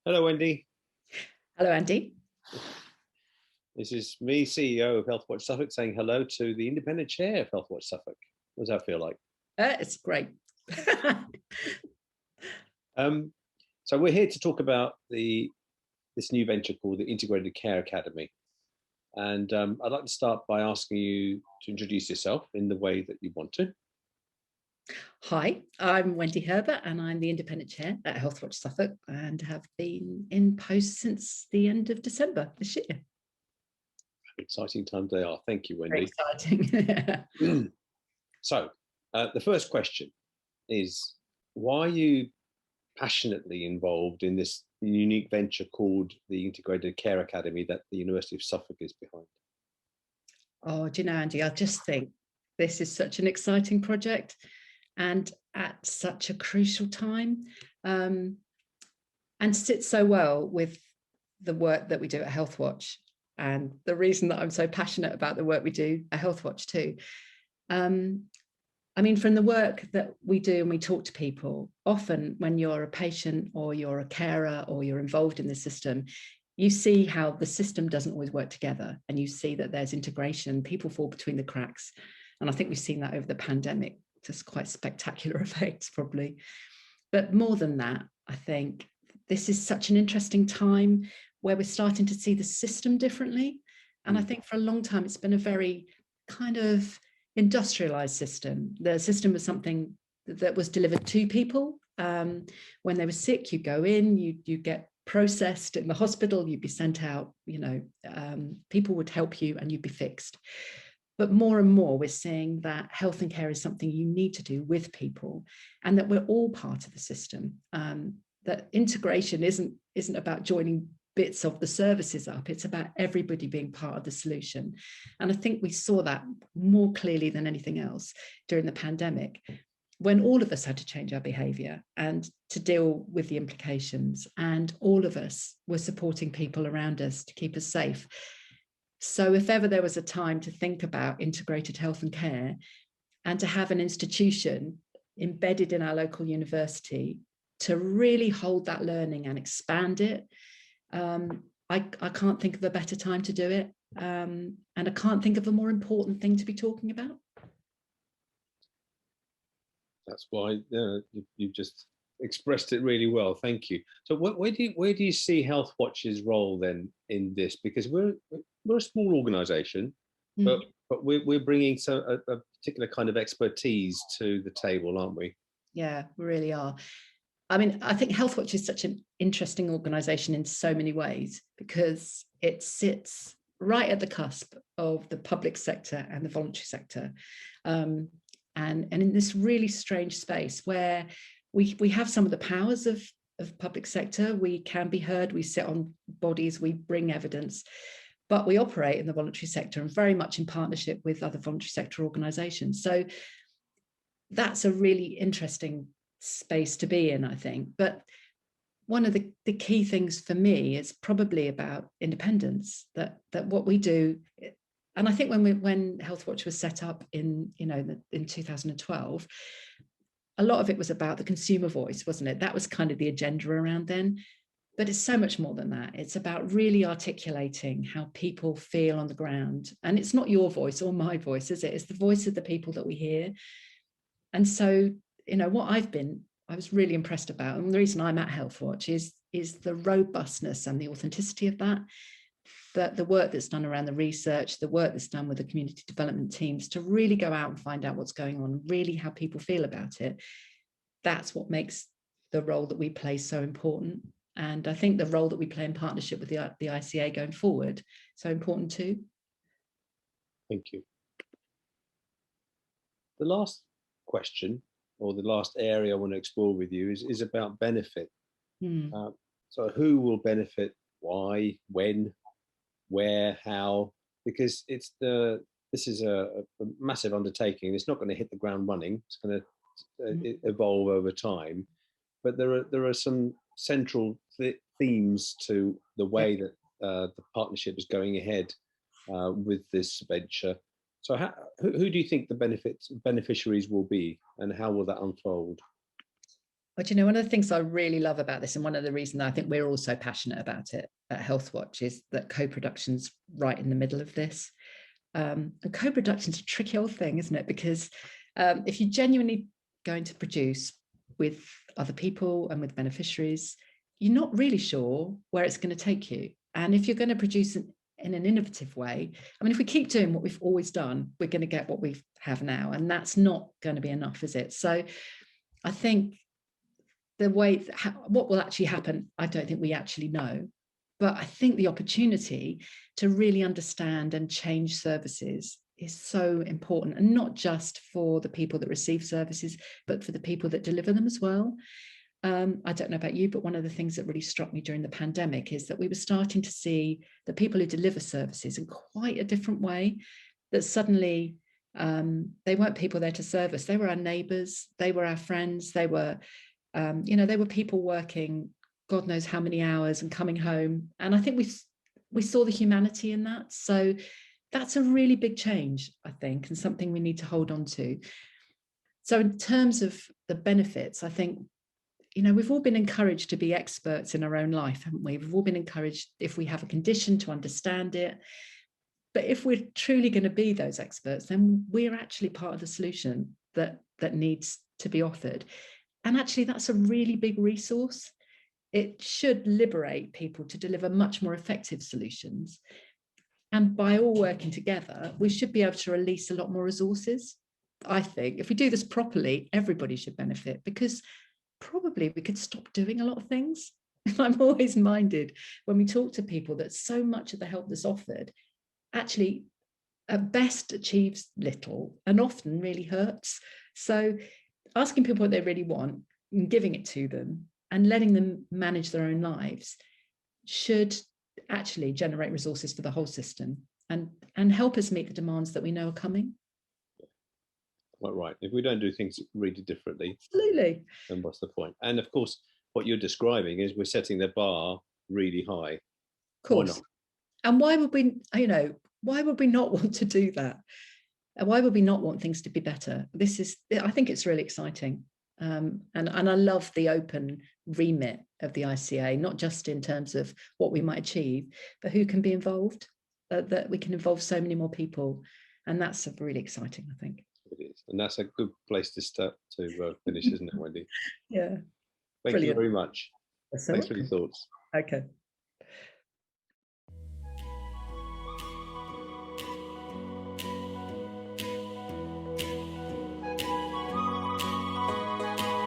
Hello, Wendy. Hello, Andy. This is me, CEO of Healthwatch Suffolk, saying hello to the independent chair of Healthwatch Suffolk. What does that feel like? It's great. Um, so we're here to talk about this new venture called the Integrated Care Academy. And I'd like to start by asking you to introduce yourself in the way that you want to. Hi, I'm Wendy Herber and I'm the independent chair at Healthwatch Suffolk and have been in post since the end of December this year. Exciting times they are. Thank you, Very Wendy. exciting. So the first question is, why are you passionately involved in this unique venture called the Integrated Care Academy that the University of Suffolk is behind? Oh, do you know, Andy, I just think this is such an exciting project and at such a crucial time, and sits so well with the work that we do at Healthwatch and the reason that I'm so passionate about the work we do at Healthwatch too. I mean, from the work that we do and we talk to people, often when you're a patient or you're a carer or you're involved in the system, you see how the system doesn't always work together and you see that there's integration, people fall between the cracks. And I think we've seen that over the pandemic, just quite spectacular effects probably. But more than that, I think this is such an interesting time where we're starting to see the system differently. And I think for a long time, it's been a very kind of industrialized system. The system was something that was delivered to people. When they were sick, you go in, you get processed in the hospital, you'd be sent out, people would help you and you'd be fixed. But more and more, we're seeing that health and care is something you need to do with people and that we're all part of the system. That integration isn't about joining bits of the services up. It's about everybody being part of the solution. And I think we saw that more clearly than anything else during the pandemic, when all of us had to change our behavior and to deal with the implications. And all of us were supporting people around us to keep us safe. So if ever there was a time to think about integrated health and care and to have an institution embedded in our local university to really hold that learning and expand it, I can't think of a better time to do it. And I can't think of a more important thing to be talking about. That's why you've just expressed it really well. Thank you. So where do you see Healthwatch's role then in this? Because we're a small organisation, but we're bringing a particular kind of expertise to the table, aren't we? Yeah, we really are. I mean, I think Healthwatch is such an interesting organisation in so many ways because it sits right at the cusp of the public sector and the voluntary sector, and in this really strange space where we have some of the powers of public sector. We can be heard, we sit on bodies, we bring evidence, but we operate in the voluntary sector and very much in partnership with other voluntary sector organisations. So that's a really interesting space to be in, I think. But one of the key things for me is probably about independence, that what we do, and I think when Healthwatch was set up in 2012, a lot of it was about the consumer voice, wasn't it? That was kind of the agenda around then. But it's so much more than that. It's about really articulating how people feel on the ground. And it's not your voice or my voice, is it? It's the voice of the people that we hear. And so, what I was really impressed about, and the reason I'm at Healthwatch is the robustness and the authenticity of that, the work that's done around the research, the work that's done with the community development teams to really go out and find out what's going on, really how people feel about it. That's what makes the role that we play so important. And I think the role that we play in partnership with the ICA going forward, so important too. Thank you. The last question, or the last area I want to explore with you is about benefit. So who will benefit, why, when, where, how? Because this is a massive undertaking. It's not going to hit the ground running. It's going to evolve over time. But there are some central themes to the way that the partnership is going ahead with this venture. So who do you think the beneficiaries will be, and how will that unfold? But, one of the things I really love about this, and one of the reasons I think we're all so passionate about it at Healthwatch, is that co-production's right in the middle of this. And co-production's a tricky old thing, isn't it? Because if you're genuinely going to produce with other people and with beneficiaries, you're not really sure where it's going to take you. And if you're going to produce in an innovative way, I mean, if we keep doing what we've always done, we're going to get what we have now. And that's not going to be enough, is it? So I think the way, what will actually happen, I don't think we actually know. But I think the opportunity to really understand and change services is so important, and not just for the people that receive services, but for the people that deliver them as well. I don't know about you, but one of the things that really struck me during the pandemic is that we were starting to see the people who deliver services in quite a different way, that suddenly they weren't people there to serve us. They were our neighbours, they were our friends, they were, they were people working God knows how many hours and coming home. And I think we saw the humanity in that. So that's a really big change, I think, and something we need to hold on to. So in terms of the benefits, I think, we've all been encouraged to be experts in our own life, haven't we? We've all been encouraged, if we have a condition, to understand it. But if we're truly going to be those experts, then we're actually part of the solution that needs to be offered. And actually, that's a really big resource. It should liberate people to deliver much more effective solutions. And by all working together, we should be able to release a lot more resources. I think if we do this properly, everybody should benefit, because probably we could stop doing a lot of things. I'm always minded when we talk to people that so much of the help that's offered actually at best achieves little and often really hurts. So asking people what they really want and giving it to them and letting them manage their own lives should actually generate resources for the whole system and help us meet the demands that we know are coming. Quite right. If we don't do things really differently, absolutely, then what's the point? And of course, what you're describing is we're setting the bar really high. Of course. Why not? And why would we not want to do that? And why would we not want things to be better? I think it's really exciting. And I love the open remit of the ICA, not just in terms of what we might achieve, but who can be involved, that we can involve so many more people. And that's really exciting, I think. It is. And that's a good place to start to finish, isn't it, Wendy? Yeah. Thank you very much. Thanks for your thoughts. Okay.